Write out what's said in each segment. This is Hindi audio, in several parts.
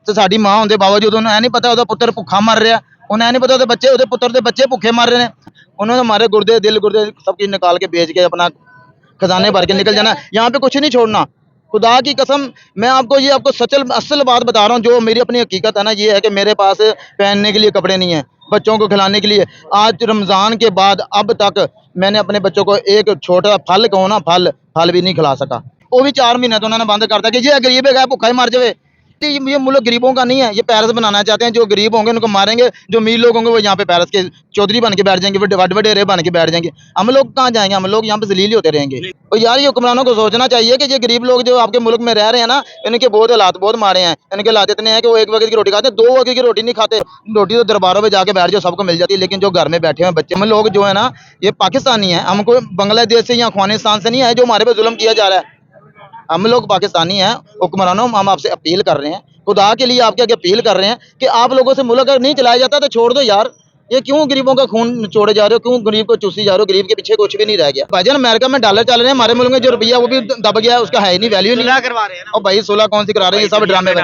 ਤੇ ਸਾਡੀ ਮਾਂ ਹੁੰਦੇ ਬਾਵਜੂਦ ਉਹਨੂੰ ਐ ਨਹੀਂ ਪਤਾ ਉਹਦਾ ਪੁੱਤਰ ਭੁੱਖਾ ਮਰ ਰਿਹਾ, ਉਹਨੂੰ ਐ नहीं पता ਉਹਦੇ ਪੁੱਤਰ ਦੇ ਬੱਚੇ ਭੁੱखे मर रहे हैं। उन्होंने हमारे गुर्दे दिल गुर्दे सब कुछ निकाल के बेच के अपना खजाने भर के निकल जाना, यहाँ पे कुछ नहीं छोड़ना। खुदा की कसम मैं आपको सचल असल बात बता रहा हूँ, जो मेरी अपनी हकीकत है ना, ये है कि मेरे पास पहनने के लिए कपड़े नहीं है, बच्चों को खिलाने के लिए आज रमज़ान के बाद अब तक मैंने अपने बच्चों को एक छोटा फल कहो ना, फल भी नहीं खिला सका। वो भी 4 महीने तो उन्होंने बंद कर दिया कि ये गरीब है भूखा ही मर जाए। ये मुल्क गरीबों का नहीं है, ये पेरिस बनाना चाहते हैं। जो गरीब होंगे उनको मारेंगे, जो अमीर लोग होंगे वो यहाँ पे पेरिस के चौधरी बन के बैठ जाएंगे, वडेरे बन के बैठ जाएंगे। हम लोग कहाँ जाएंगे, हम लोग यहाँ पे जलील ही होते रहेंगे। और यार ये हुक्मरानों को सोचना चाहिए कि ये गरीब लोग जो आपके मुल्क में रह रहे हैं ना, इनके बहुत हालात बहुत मारे हैं। इनके हालात इतने हैं कि वो एक वक्त की रोटी खाते हैं, 2 वक्त की रोटी नहीं खाते। रोटी तो दरबारों में जाके बैठ जाओ सबको मिल जाती है, लेकिन जो घर में बैठे हुए बच्चे हम लोग जो है ना, ये पाकिस्तानी है, हमको बांग्लादेश से या अफगानिस्तान से नहीं है जो हमारे पे जुल्म किया जा रहा है। हम लोग पाकिस्तानी हैं। हुक्मरानों हम आपसे अपील कर रहे हैं, खुदा के लिए आपके आगे अपील कर रहे हैं कि आप लोगों से मुल्क अगर नहीं चलाया जाता तो छोड़ दो यार। ये क्यों गरीबों का खून छोड़े जा रहे हो, क्यों गरीब को चूसी जा रहे हो? गरीब के पीछे कुछ भी नहीं रह गया भाईजान। अमेरिका में डॉलर चल रहे हैं, हमारे मुल्क में जो रुपया वो भी दब गया है, उसका है ही नहीं, वैल्यू नहीं करवा रहे हैं। और भाई सुलह कौन सी करा रहे हैं, ये सब ड्रामे में।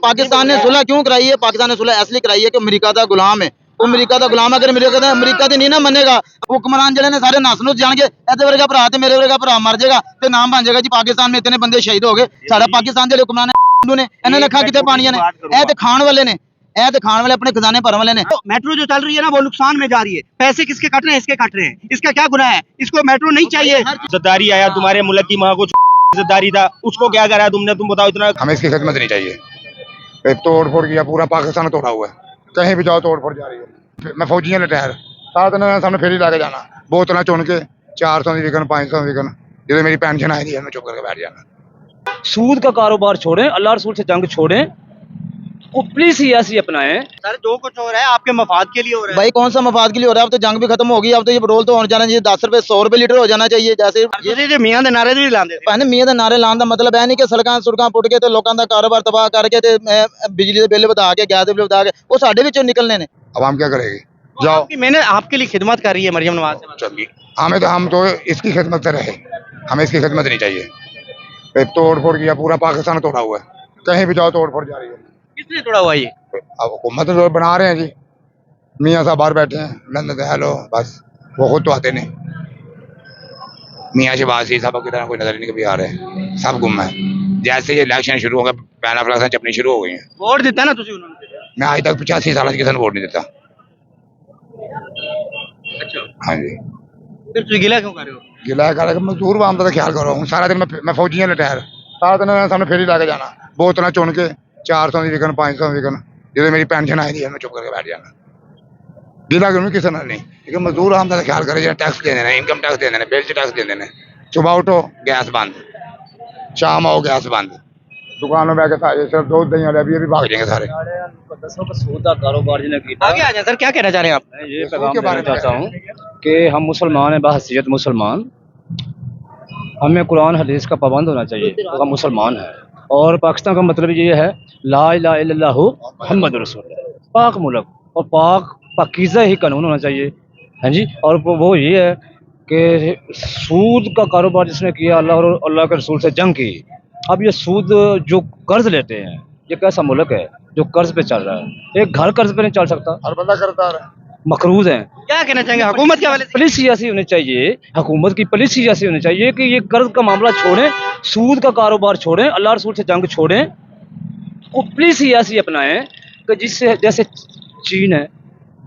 पाकिस्तान ने सुलह क्यों कराई है? पाकिस्तान ने सुलह इसलिए कराई है कि अमेरिका का गुलाम है। अमेरिका का गुलाम अगर अमेरिका ते नहीं ना मनेगा, हुक्मरान जिहड़े ने सारे नस नुस जाणगे, इहदे वर्गा भरा ते मेरे वर्गा भरा मर जाएगा ते नाम बन जाएगा जी पाकिस्तान में इतने बंदे शहीद हो गए। साडा पाकिस्तान जिहड़े हुक्मरान ने इन्हां ने अखां किते पाणियां ने, ਇਹ ਤੇ खाण वाले ने, ਇਹ ਤੇ खाण वाले अपने खजाने भरने वाले ने। मेट्रो जो चल रही है ना वो नुकसान में जा रही है। पैसे किसके कट रहे हैं? इसके कट रहे हैं। इसका क्या गुनाह है? इसको मेट्रो नहीं चाहिए। इज्जतदारी आया तुम्हारे मुल्क की माँ को इज्जतदारी था, उसको क्या करा तुमने? तुम बताओ इतना। हमें इसकी खिदमत नहीं चाहिए। तोड़ फोड़ किया, पूरा पाकिस्तान तोड़ा हुआ है, कहीं भी जाओ तोड़ फोड़ जा रही है। मैं फौजी ने रिटायर 7 दिन सामने फेरी ला के जाना, बोतल चुन के 400 की विकन 500 विकन, जो मेरी पेंशन आई थी मैं चुप करके बैठ जाना। सूद का कारोबार छोड़ें, अल्लाह रसूल से जंग छोड़ें, प्लीज सियासी अपनाएं। सर जो कुछ हो रहा है आपके मफाद के लिए हो रहा है। भाई कौन सा मफाद के लिए हो रहा है? अब तो जंग भी खत्म होगी, अब तो ये पेट्रोल तो होना जाना चाहिए 10 रुपए 100 रुपए लीटर हो जाना चाहिए। जैसे ये मियां दे नारे भी लांदे भैन मियां दे नारे लाने का मतलब है नहीं कि सड़कां सुड़कां पुट के ते लोगों का कारोबार तबाह करके ते बिजली के बिल वधा के गैस के बिल वधा के वो साडे विचों निकलने ने। अब हम क्या करेंगे? जाओ, मैंने आपके लिए खिदमत कर रही है मरियम नवाज। हम तो इसकी खिदमत से रहे, हमें इसकी खिदमत नहीं चाहिए। तोड़ फोड़ किया, पूरा पाकिस्तान तोड़ा हुआ है, कहीं भी जाओ तोड़ फोड़ जा रही है। किसने तोड़ा हुआ ये? अब हुकूमत तो बना रहे हैं जी, मियाँ साहब बाहर बैठे हैं लंदन, हेलो बस, वो खुद तो आते नहीं। मियाँ शहबाज साहब की तरह कोई नजर नहीं कभी आ रहे हैं, सब गुम है। जैसे ये इलेक्शन शुरू हो गए, पहला फलसा चपनी शुरू हो गई है। वोट देता ना तुझे उन्होंने? मैं आज तक 85 साल किसी ने वोट नहीं देता। अच्छा हाँ जी, फिर तुझे गिला क्यों कर रहे हो? गिला कर मजदूर वाम का ख्याल करो। हूँ सारा दिन मैं फौजी ने रिटायर 7 दिन सामने फेरी ला के जाना, बोतल चुन के 400 की विकन 500 विकन, जो मेरी पेंशन आई थी मैं चुप करके बैठ जाना। गिला क्यों किसी ने नहीं, लेकिन मजदूर आम का ख्याल करे, टैक्स दे देने, इनकम टैक्स दे देने, बिल टैक्स दे देने। सुबह उठो गैस बंद, शाम आओ गैस बंद, दुकानों में आके सिर्फ दूध दही वाले अभी भाग जाएंगे सारे। सूद का कारोबार जिन्हें किया, आगे आ जाए सर, क्या कहना चाह रहे हैं आप? मैं ये पैगाम देना चाहता हूँ कि हम मुसलमान हैं, बहैसियत मुसलमान, हमें कुरान हदीस का पाबंद होना चाहिए, तो हम मुसलमान हैं। और पाकिस्तान का मतलब ये है ला इलाहा इल्लल्लाहु मुहम्मद रसूलुल्लाह, पाक मुल्क और पाकीज़ा ही कानून होना चाहिए। हाँ जी, और वो ये है कि सूद का कारोबार जिसने किया, अल्लाह और अल्लाह के रसूल से जंग की। अब ये सूद जो कर्ज लेते हैं, ये कैसा मुल्क है जो कर्ज पे चल रहा है? एक घर कर्ज पे नहीं चल सकता, हर बंदा करता है। मकरूज हैं। क्या कहना चाहेंगे हुकूमत के हवाले से? पुलिस सियासी होनी चाहिए, हुकूमत की पुलिस सियासी होनी चाहिए कि ये कर्ज का मामला छोड़ें, सूद का कारोबार छोड़ें, अल्लाह रसूल से जंग छोड़ें, को पुलिस सियासी अपनाएं कि जिससे जैसे चीन है,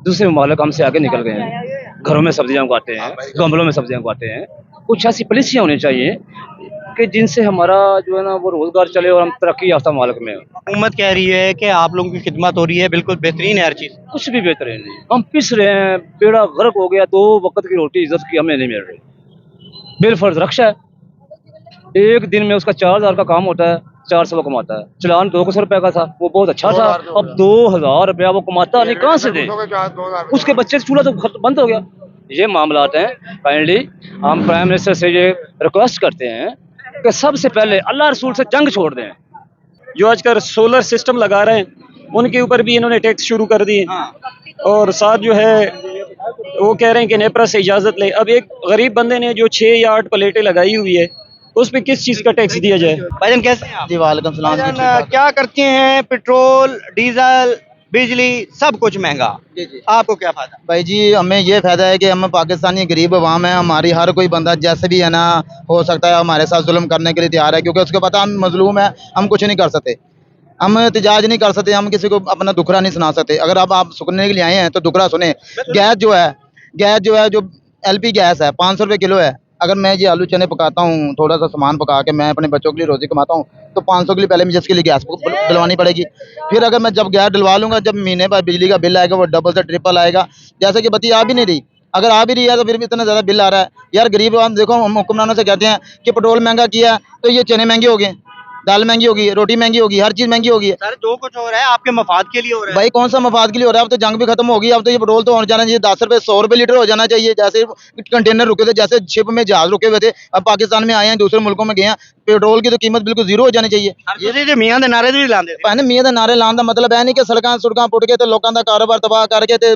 दूसरे ममालिक हमसे आगे निकल गए हैं, घरों में सब्जियां उगाते हैं, गमलों में सब्जियां उगाते हैं। कुछ ऐसी पॉलिसियां होनी चाहिए कि जिनसे हमारा जो है ना वो रोजगार चले और हम तरक्की याफ्ता मालिक में। हुकूमत कह रही है कि आप लोगों की खिदमत हो रही है, बिल्कुल बेहतरीन है हर चीज। कुछ भी बेहतरीन नहीं, हम पिस रहे हैं, बेड़ा गर्क हो गया, 2 वक्त की रोटी इज्जत की हमें नहीं मिल रही। बिलफर्ज रक्षा है, एक दिन में उसका 4000 का काम होता है, 400 कमाता है। चलान 200 रुपए का था, वो बहुत अच्छा था, अब 2000 रुपया वो कमाता नहीं, कहाँ से दे? उसके बच्चे चूल्हा तो बंद हो गया। ये मामलात हैं। काइंडली हम प्राइम मिनिस्टर से ये रिक्वेस्ट करते हैं कि सबसे पहले अल्लाह रसूल से जंग छोड़ दें। जो आजकल सोलर सिस्टम लगा रहे हैं उनके ऊपर भी इन्होंने टैक्स शुरू कर दिए, और साथ जो है वो कह रहे हैं कि नेपरा से इजाज़त ले। अब एक गरीब बंदे ने जो 6 या 8 प्लेटें लगाई हुई है, उस पर किस चीज़ का टैक्स दिया जाए। भाईजान कैसे हैं आप? जी वालेकुम सलाम जी, भाईजान, ठीक ठाक। क्या करते हैं, पेट्रोल डीजल बिजली सब कुछ महंगा, जी जी आपको क्या फायदा? भाई जी, हमें ये फायदा है कि हम पाकिस्तानी गरीब अवाम है, हमारी हर कोई बंदा जैसे भी है ना हो सकता है हमारे साथ जुल्म करने के लिए तैयार है, क्योंकि उसको पता हम मजलूम है, हम कुछ नहीं कर सकते, हम एहतजाज नहीं कर सकते, हम किसी को अपना दुखड़ा नहीं सुना सकते। अगर अब आप सुनने के लिए आए हैं तो दुखड़ा सुने। गैस जो एलपी गैस है 500 रुपये किलो है। अगर मैं ये आलू चने पकाता हूँ, थोड़ा सा सामान पका के मैं अपने बच्चों के लिए रोजी कमाता हूँ, तो 500 के लिए पहले मुझे इसके लिए गैस डलवानी पड़ेगी। फिर अगर मैं जब गैस डलवा लूँगा, जब महीने बाद बिजली का बिल आएगा वो डबल से ट्रिपल आएगा। जैसे कि बत्ती आ भी नहीं रही, अगर आ भी रही है तो फिर भी इतना ज़्यादा बिल आ रहा है। यार गरीब हम देखो, हम हुक्मरानों से कहते हैं कि पेट्रोल महंगा किया है तो ये चने महंगे हो गए, दाल महंगी होगी, रोटी महंगी होगी, हर चीज़ महंगी होगी। सर जो कुछ हो रहा है आपके मफाद के लिए हो रहा है। भाई कौन सा मफाद के लिए हो रहा है? अब तो जंग भी खत्म होगी, अब तो ये पेट्रोल तो हो जाना चाहिए 10 रुपये 100 रुपये लीटर हो जाना चाहिए। जैसे कंटेनर रुके थे, जैसे शिप में जहाज रुके हुए थे, अब पाकिस्तान में आए हैं, दूसरे मुल्कों में गए हैं, पेट्रोल की तो कीमत बिल्कुल जीरो हो जानी चाहिए। ये मियां दे नारे भी लाते थे। ਭੈਣ ਮੀਆਂ ਦੇ ਨਾਰੇ ਲਾਉਣ ਦਾ ਮਤਲਬ ਇਹ ਨਹੀਂ ਕਿ ਸੜਕਾਂ ਪੁੱਟ ਕੇ ਤੇ ਲੋਕਾਂ ਦਾ ਕਾਰੋਬਾਰ ਤਬਾਹ ਕਰਕੇ ਤੇ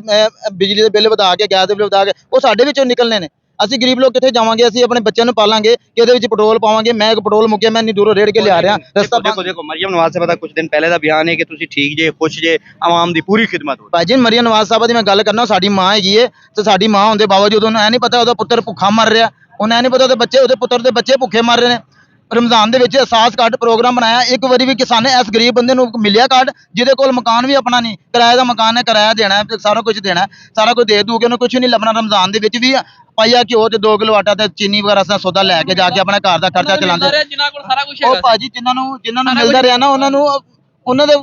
ਬਿਜਲੀ ਦੇ ਬਿੱਲ ਵਧਾ ਕੇ, ਗੈਸ ਦੇ ਬਿੱਲ ਵਧਾ ਕੇ ਉਹ ਸਾਡੇ ਵਿੱਚੋਂ ਨਿਕਲਣੇ ਨੇ। ਅਸੀਂ ਗਰੀਬ ਲੋਕ ਕਿੱਥੇ ਜਾਵਾਂਗੇ? ਅਸੀਂ ਆਪਣੇ ਬੱਚਿਆਂ ਨੂੰ ਪਾਲਾਂਗੇ ਕਿ ਇਹਦੇ ਵਿੱਚ ਪੈਟਰੋਲ ਪਾਵਾਂਗੇ। ਮੈਂ ਇੱਕ ਪੈਟਰੋਲ ਮੁੱਕਿਆ, ਮੈਂ ਇੰਨੀ ਦੂਰੋਂ ਰੇੜ ਕੇ ਲਿਆ ਰਿਹਾ ਰਸਤਾ। देखो मरियम नवाज से पता कुछ दिन पहले का बयान है कि तुसी ठीक जे खुश जे आवाम दी पूरी खिदमत हो। ਭਾਜੀ ਮਰੀਮ ਨਵਾਜ਼ ਸਾਹਿਬ ਦੀ ਮੈਂ ਗੱਲ ਕਰਨਾ, ਸਾਡੀ ਮਾਂ ਹੈਗੀ ਏ ਤੇ ਸਾਡੀ ਮਾਂ ਹੋਣ ਦੇ ਬਾਵਜੂਦ ਉਹਨੂੰ ਇਹ ਨਹੀਂ ਪਤਾ ਉਹਦਾ ਪੁੱਤਰ ਭੁੱਖਾ ਮਰ ਰਿਹਾ, ਉਹਨੂੰ ਇਹ ਨਹੀਂ ਪਤਾ ਉਹਦੇ ਪੁੱਤਰ ਦੇ ਬੱਚੇ ਭੁੱਖੇ ਮਰ ਰਹੇ ਨੇ। ਰਮਜ਼ਾਨ ਦੇ ਵਿੱਚ ਅਹਿਸਾਸ ਕਾਰਡ ਪ੍ਰੋਗਰਾਮ ਬਣਾਇਆ, ਇੱਕ ਵਾਰੀ ਵੀ ਕਿਸਾਨੇ ਇਸ ਗਰੀਬ ਬੰਦੇ ਨੂੰ ਮਿਲਿਆ ਕਾਰਡ ਜਿਹਦੇ ਕੋਲ ਮਕਾਨ ਵੀ ਆਪਣਾ ਨਹੀਂ, ਕਿਰਾਏ ਦਾ ਮਕਾਨ ਹੈ, ਕਿਰਾਇਆ ਦੇਣਾ ਹੈ, ਸਾਰਾ ਕੁਝ ਦੇਣਾ, ਸਾਰਾ ਕੁਝ ਦੇ ਦੂ ਕੇ ਉਹਨੂੰ ਕੁਝ ਨਹੀਂ ਲੱਭਣਾ। ਰਮਜ਼ਾਨ ਦੇ ਵਿੱਚ ਵੀ ਪਾਈਆ ਘਿਓ ਤੇ 2 ਕਿਲੋ ਆਟਾ ਤੇ ਚੀਨੀ ਵਗੈਰਾ ਦਾ ਸੌਦਾ ਲੈ ਕੇ ਜਾ ਕੇ ਆਪਣਾ ਘਰ ਦਾ ਖਰਚਾ ਚਲਾਉਂਦੇ। ਜਿਨ੍ਹਾਂ ਕੋਲ ਸਾਰਾ ਕੁਝ ਉਹ ਭਾਜੀ ਜਿਨ੍ਹਾਂ ਨੂੰ ਮਿਲਦਾ ਰਿਹਾ ਨਾ, ਉਹਨਾਂ ਦੇ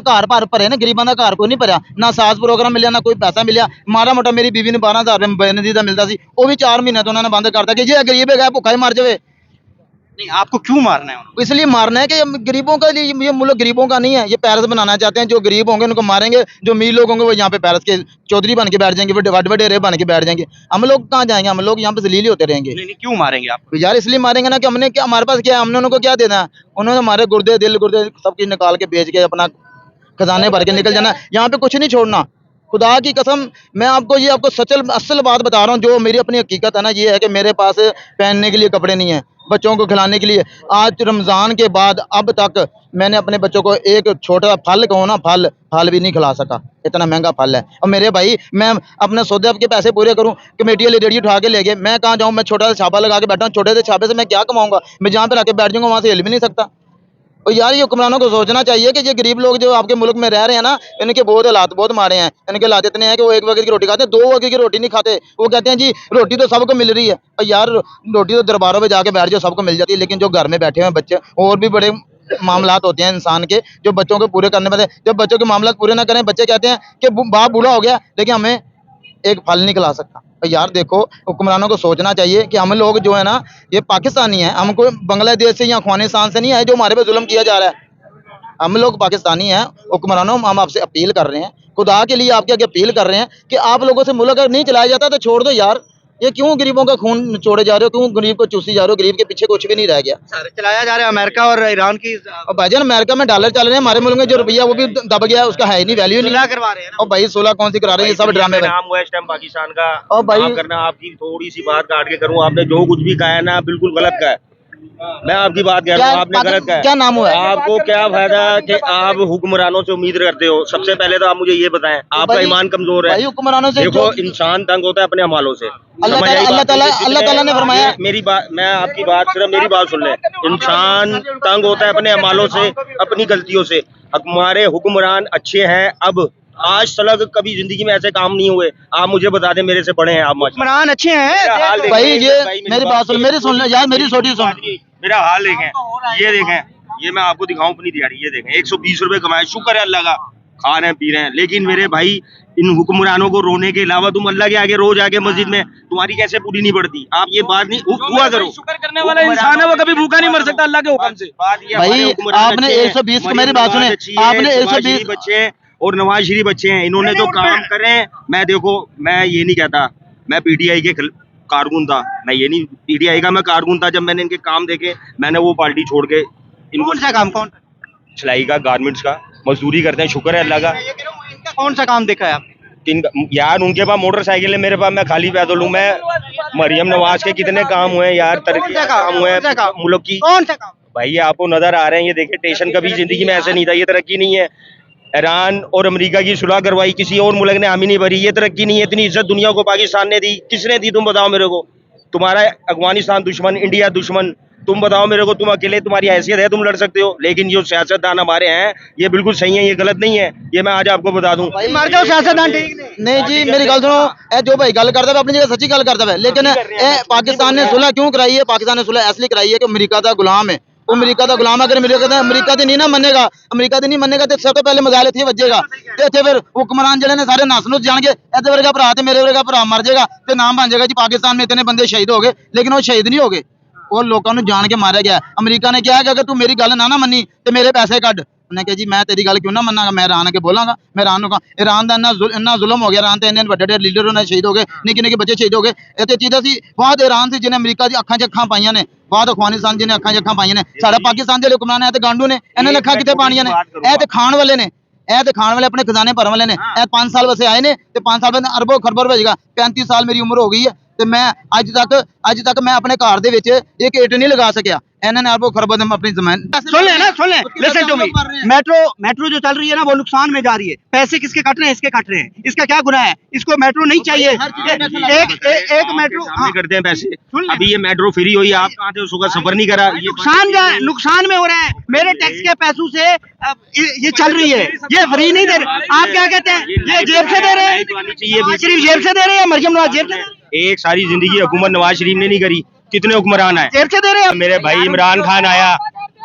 ਘਰ ਭਰੇ ਨੇ, ਗਰੀਬਾਂ ਦਾ ਘਰ ਕੋਈ ਨਹੀਂ ਭਰਿਆ। ਨਾ ਸਾਜ਼ ਪ੍ਰੋਗਰਾਮ ਮਿਲਿਆ, ਨਾ ਕੋਈ ਪੈਸਾ ਮਿਲਿਆ। ਮਾੜਾ ਮੋਟਾ ਮੇਰੀ ਬੀਵੀ ਨੂੰ 12,000 ਰੁਪਏ ਬੇਨਤੀ ਦਾ ਮਿਲਦਾ ਸੀ, ਉਹ ਵੀ 4 ਮਹੀਨੇ ਤੋਂ ਉਹਨਾਂ ਨੇ ਬੰਦ ਕਰਤਾ ਕਿ ਜੇ ਗਰੀਬ ਹੈਗਾ ਭੁੱਖਾ ਹੀ ਮਰ ਜਾਵੇ। नहीं आपको क्यों मारना है उनको? इसलिए मारना है कि ये गरीबों का लिए, ये मुल्क गरीबों का नहीं है, ये पैरस बनाना चाहते हैं। जो गरीब होंगे उनको मारेंगे, जो अमीर लोग होंगे वो यहाँ पे पैरस के चौधरी बन के बैठ जाएंगे, वो वडेरे बन के बैठ जाएंगे। हम लोग कहाँ जाएंगे? हम लोग यहाँ पे जलील होते रहेंगे। नहीं क्यों मारेंगे आप? तो यार इसलिए मारेंगे ना कि हमने क्या, हमारे पास क्या है, हमने उनको क्या देना है? उन्होंने हमारे गुर्दे दिल गुर्दे सब कुछ निकाल के बेच के अपना खजाने भर के निकल जाना, यहाँ पे कुछ नहीं छोड़ना। खुदा की कसम मैं आपको असल बात बता रहा हूँ, जो मेरी अपनी हकीकत है ना, ये है कि मेरे पास पहनने के लिए कपड़े नहीं है, बच्चों को खिलाने के लिए। आज रमज़ान के बाद अब तक मैंने अपने बच्चों को एक छोटा फल कहो ना, फल भी नहीं खिला सका, इतना महंगा फल है। और मेरे भाई मैं अपने सौदे के पैसे पूरे करूं, कमेटी वाले रेडी उठा के ले गए, मैं कहाँ जाऊँ? मैं छोटा सा छापा लगा के बैठा हूँ, छोटे से छापे से मैं क्या कमाऊंगा? मैं जहाँ पे रख के बैठ जाऊँगा वहाँ से हिल भी नहीं सकता। और यार ये हुक्मरानों को सोचना चाहिए कि ये गरीब लोग जो आपके मुल्क में रह रहे हैं ना, इनके बहुत हालात बहुत मारे हैं। इनके हालात इतने हैं कि वो 1 वक्त की रोटी खाते हैं, 2 वक्त की रोटी नहीं खाते। वो कहते हैं जी रोटी तो सबको मिल रही है। और यार रोटी तो दरबारों में जाके बैठ जाओ सबको मिल जाती है, लेकिन जो घर में बैठे हुए हैं बच्चे, और भी बड़े मामलात होते हैं इंसान के जो बच्चों को पूरे करने पड़ते हैं। जब बच्चों के मामलात पूरे ना करें, बच्चे कहते हैं कि बाप बूढ़ा हो गया लेकिन हमें एक फल नहीं खिला सकता। और यार देखो हुक्मरानों को सोचना चाहिए कि हम लोग जो है ना, ये पाकिस्तानी हैं, हमको बांग्लादेश से या अफगानिस्तान से नहीं है जो हमारे पे जुल्म किया जा रहा है। हम लोग पाकिस्तानी हैं। हुक्मरानों हम आपसे अपील कर रहे हैं, खुदा के लिए आपके आगे अपील कर रहे हैं कि आप लोगों से मुल्क अगर नहीं चलाया जाता तो छोड़ दो यार। ये क्यों गरीबों का खून निचोड़े जा रहे हो? क्यों गरीब को चूसी जा रहे हो? गरीब के पीछे कुछ भी नहीं रह गया। चलाया जा रहा है अमेरिका और ईरान की। और भाईजान अमेरिका में डॉलर चल रहे हैं, हमारे मुल्क में जो रुपया वो भी दब गया है, उसका है ही नहीं, वैल्यू नहीं। सुलह करवा रहे हैं ना। और भाई 16 कौन सी करा रहे हैं? ये सब ड्रामे में। नाम हुआ इस टाइम पाकिस्तान का। और भाई माफ करना, आपकी थोड़ी सी बात काट के करूं, आपने जो कुछ भी कहा है ना बिल्कुल गलत कहा है। मैं आपकी बात कह रहा हूँ, आपने गलत कहा है। क्या नाम हुआ है? आपको क्या फायदा कि आप हुक्मरानों से उम्मीद करते हो? सबसे पहले तो आप मुझे ये बताएं, आपका भाई- ईमान कमजोर है। भाई हुक्मरानों से देखो इंसान तंग होता है अपने अमालों से। अल्लाह समझ आई ताला- बात? अल्लाह ताला ने फरमाया। मेरी बात, मैं आपकी बात सिर्फ मेरी बात सुन ले। इंसान तंग होता है अपने अमालों से, अपनी गलतियों से। हमारे हुक्मरान अच्छे हैं, अब आज तक कभी जिंदगी में ऐसे काम नहीं हुए। आप मुझे बता दें, मेरे से बड़े हैं आप। हुक्मरान अच्छे हैं। भाई ये मेरी बात सुन, मेरी सुन ले यार, मेरी छोटी सुन। मेरा हाल देखें, ये देखें, ये मैं आपको दिखाऊं अपनी दिहाड़ी, ये देखें 120 रुपए कमाए, शुक्र है अल्लाह का, खा रहे हैं पी रहे हैं। लेकिन मेरे भाई इन हुक्मरानों को रोने के अलावा तुम अल्लाह के आगे रोज आके मस्जिद में तुम्हारी कैसे पूरी नहीं पड़ती? आप ये बात नहीं हुआ करो। शुक्र करने वाला इंसान है, वो कभी भूखा नहीं मर सकता अल्लाह के हुक्म से। भाई आपने 120 की मेरी बात सुने, आपने 120 बच्चे हैं और नवाज शरीफ बच्चे हैं, इन्होंने जो काम करे हैं, मैं देखो मैं ये नहीं कहता मैं पीटीआई के कारकुन था, मैं ये नहीं, पीटीआई का मैं कारकुन था। जब मैंने इनके काम देखे मैंने वो पार्टी छोड़ के इनको कौन सा काम? कौन सिलाई का, गारमेंट्स का, मजदूरी करते हैं, शुक्र है अल्लाह का। इनका कौन सा काम देखा है आपने? यार उनके पास मोटरसाइकिल है, मेरे पास मैं खाली पैदल हूँ। मैं मरियम नवाज के कितने काम हुए हैं यार, तरक्की काम हुए हैं मुल्क की। कौन सा काम? भाई आपको नजर आ रहे हैं, ये देखिए स्टेशन कभी जिंदगी में ऐसे नहीं था, ये तरक्की नहीं है। ईरान और अमेरिका की सुलह करवाई, किसी और मुल्क ने हामी नहीं भरी, ये तरक्की नहीं है। इतनी इज्जत दुनिया को पाकिस्तान ने दी, किसने दी तुम बताओ मेरे को? तुम्हारा अफगानिस्तान दुश्मन, इंडिया दुश्मन, तुम बताओ मेरे को, तुम अकेले तुम्हारी हैसियत है, तुम लड़ सकते हो। लेकिन जो सियासतदान हमारे हैं ये बिल्कुल सही है, ये गलत नहीं है, ये मैं आज आपको बता दूं। मर जाओ सियासतदान ठीक नहीं। नहीं जी मेरी गल सुनो, ए जो भाई गल करता है अपनी जगह सच्ची गल करता है, लेकिन ए पाकिस्तान ने सुलह क्यों कराई है? पाकिस्तान ने सुलह इसलिए कराई है कि अमेरिका का गुलाम है, वो अमेरिका का गुलाम अगर अमेरिका ते नहीं ना मनेगा, अमेरिका ते नहीं मनेगा तो सब तो पहले मजाल इत्थे वजेगा ते इत्थे फिर हुक्मरान जिहड़े ने सारे नस नुस जाणगे, इहदे वर्गा भरा ते मेरे वर्गा भरा मर जाएगा ते नाम बन जाएगा जी पाकिस्तान में इतने बंदे शहीद हो गए। लेकिन वो शहीद नहीं हो गए, वो लोगों ने जान के मारा गया। अमेरिका ने कहा कि अगर तू मेरी गल ना मनी तो मेरे पैसे कट। उन्हें कहा जी मैं तेरी गल क्यों ना मनागा, मैं ईरान के बोलांगा, मैं ईरान को ईरान का इन्ना जुल्म हो गया, ईरान के इन्ने बड़े लीडर उन्हें शहीद हो गए, निक्के निक्के बच्चे शहीद हो गए। इतने चीज़ां सी बहुत ईरान से जिन्हें अमेरिका की अखां च अखां पाइयां ने, बहुत अफगानिस्तान जिन्हें अखां च अखां पाइयां ने। साडा पाकिस्तान के हुक्मरान है तो गांडू ने, इन्होंने अखां कितने पानियां ने, ए ते खाण वाले ने, ए ते खाण वाले अपने खजाने भरन वाले ने। ए 5 साल वैसे आए ने ते 5 साल बाद अरबों खरबों भेजेगा। 35 साल मेरी उम्र हो गई है ਤੇ मैं अज तक मैं अपने घर ਦੇ ਵਿੱਚ एक ईट नहीं लगा सकिया। इन्होंने अरबों खरबों अपनी जमीन सुन ले ना, सुन ले, लिसन टू मी। मेट्रो जो चल रही है ना वो नुकसान में जा रही है। पैसे किसके कट रहे हैं? इसके कट रहे हैं। इसका क्या गुनाह है? इसको मेट्रो नहीं चाहिए। एक मेट्रो करते हैं पैसे। अभी ये मेट्रो फ्री हुई, आप कहाँ थे उसका सफर नहीं करा? नुकसान में हो रहा है। मेरे टैक्स के पैसों से ये चल रही है, ये फ्री नहीं दे रहे। आप क्या कहते हैं? ये जेब से दे रहे हैं? सिर्फ जेब से दे रहे हैं? मरियम नवाज जेब से? एक सारी जिंदगी हुकूमत नवाज शरीफ ने नहीं करी, कितने हुक्मरान आए जेब से दे रहे हैं? मेरे भाई इमरान खान आया,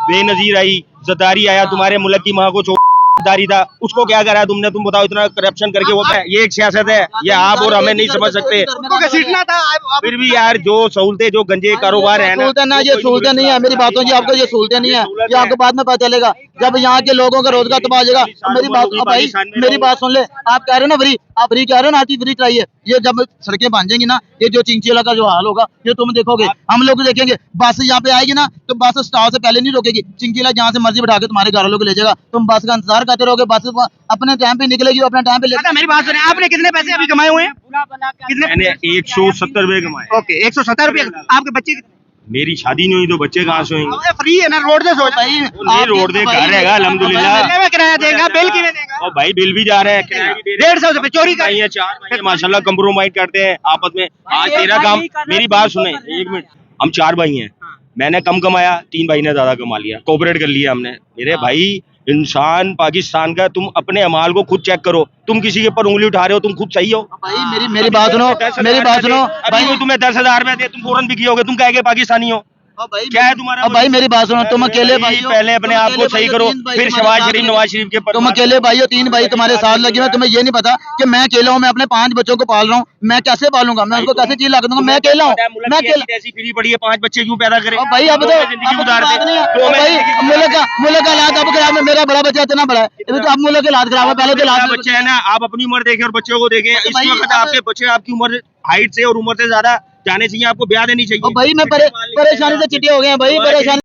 बेनजीर आई, जरदारी आया, तुम्हारे मुल्क की माँ को दारी था, उसको क्या करा तुमने? तुम बताओ, इतना करप्शन करके वो क्या? ये एक सियासत है, ये आप और हमें नहीं समझ सकते। घसीटना था। फिर भी यार जो सहूलतें, जो गंजे कारोबार है ना, ये सहूलतें नहीं है। मेरी बातों जी आपको ये सहूलतें नहीं है, ये आपको बाद में पता चलेगा जब यहाँ के लोगों का रोजगार तबाह हो जाएगा। मेरी बात भाई, मेरी बात सुन ले। आप कह रहे हो ना फ्री, आप फ्री कह रहे हो ना, आती फ्री चाहिए। ये जब सड़कें बन जाएंगी ना, ये जो चिंचिला का जो हाल होगा ये तुम देखोगे, हम लोग देखेंगे। बस यहाँ पे आएगी ना तो बस स्टॉप से पहले नहीं रोकेगी, चिंचिला जहाँ से मर्जी बैठा के तुम्हारे घर वालों को ले जाएगा। तुम बस का इंतजार करते रहोगे, बस अपने टाइम पे निकलेगी, अपने टाइम पे ले। मेरी बात सुनिए, आपने कितने पैसे अभी कमाए हुए हैं? कितने? मैंने 170 रुपए कमाए। ओके, 170 रुपए। आपके बच्चे? मेरी शादी नहीं हुई तो बच्चे कहाँ से होंगे? फ्री है ना, रोड से सोच भाई। ये रोड दे घर रहेगा अल्हम्दुलिल्लाह। में किराया देगा, बिल किਵੇਂ देगा? और भाई बिल भी जा रहे हैं, 150 रुपए चोरी का। 4 भाई माशाल्लाह कंप्रोमाइज करते हैं आपस में। आज तेरा काम, मेरी बात सुने 1 मिनट, हम 4 भाई हैं, मैंने कम कमाया, 3 भाई ने ज्यादा कमा लिया, कोऑपरेट कर लिया हमने। मेरे भाई इंसान पाकिस्तान का, तुम अपने अमाल को खुद चेक करो। तुम किसी के ऊपर उंगली उठा रहे हो, तुम खुद सही हो भाई? मेरी बात सुनो, मेरी बात सुनो भाई। कोई तुम्हें 10,000 रुपए दे, तुम फौरन बिकी होगे, तुम कह के पाकिस्तानी हो? क्या है तुम्हारा? अब भाई मेरी बात सुनो, तुम अकेले भाई हो, पहले अपने आप को सही करो, फिर शहबाज शरीफ नवाज शरीफ के। तुम अकेले भाई हो, 3 भाई तुम्हारे साथ लगे हुए। तुम्हें ये नहीं पता कि मैं अकेला हूँ, मैं अपने 5 बच्चों को पाल रहा हूँ, मैं कैसे पालूंगा? मैं उसको कैसे चीज ला दूंगा? मैं अकेला हूँ, मैं अकेला। ऐसी फ्री पड़ी है, 5 बच्चे क्यों पैदा करें? भाई अब तो भाई मुल्क का हालात अब खराब है। मेरा बड़ा बच्चा इतना बड़ा है, अब मुल्क के हालात खराब है। पहले तो हालात बच्चे है ना, आप अपनी उम्र देखें और बच्चों को देखें। इस वक्त आपके बच्चे आपकी उम्र, हाइट से और उम्र से ज्यादा जाने चाहिए, आपको ब्याह देनी चाहिए। भाई मैं परेशानी से चिट्टे हो गए हैं भाई, परेशानी।